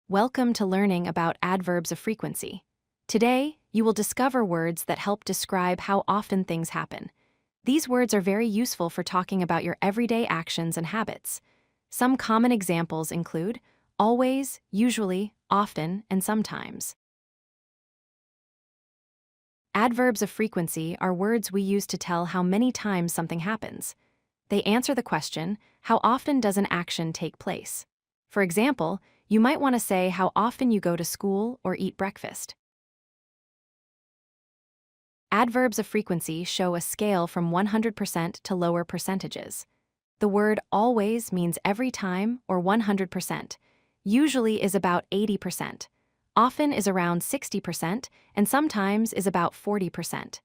Welcome to learning about adverbs of frequency. Today, you will discover words that help describe how often things happen. These words are very useful for talking about your everyday actions and habits. Some common examples include always, usually, often, and sometimes. Adverbs of frequency are words we use to tell how many times something happens. They answer the question, how often does an action take place? For example, you might want to say how often you go to school or eat breakfast. Adverbs of frequency show a scale from 100% to lower percentages. The word always means every time or 100%. Usually is about 80%. Often is around 60%, and sometimes is about 40%.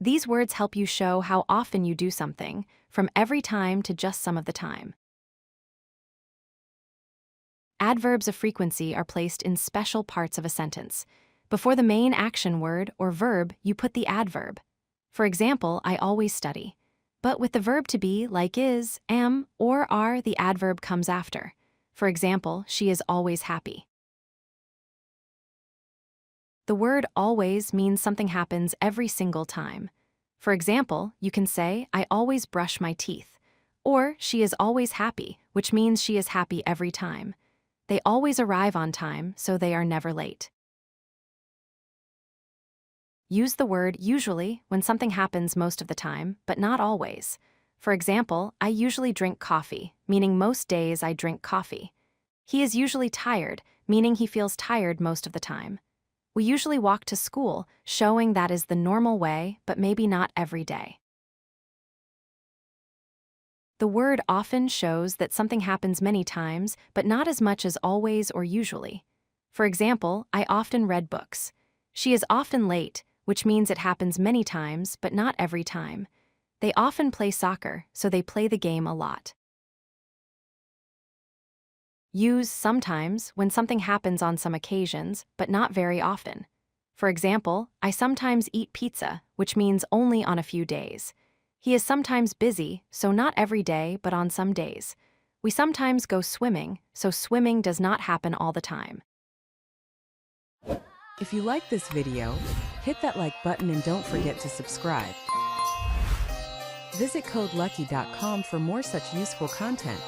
These words help you show how often you do something, from every time to just some of the time. Adverbs of frequency are placed in special parts of a sentence. Before the main action word or verb, you put the adverb. For example, I always study. But with the verb to be, like is, am, or are, the adverb comes after. For example, she is always happy. The word always means something happens every single time. For example, you can say, I always brush my teeth. Or, she is always happy, which means she is happy every time. They always arrive on time, so they are never late. Use the word usually when something happens most of the time, but not always. For example, I usually drink coffee, meaning most days I drink coffee. He is usually tired, meaning he feels tired most of the time. We usually walk to school, showing that is the normal way, but maybe not every day. The word often shows that something happens many times, but not as much as always or usually. For example, I often read books. She is often late, which means it happens many times, but not every time. They often play soccer, so they play the game a lot. Use sometimes when something happens on some occasions, but not very often. For example, I sometimes eat pizza, which means only on a few days. He is sometimes busy, so not every day, but on some days. We sometimes go swimming, so swimming does not happen all the time. If you like this video, hit that like button and don't forget to subscribe. Visit codelucky.com for more such useful content.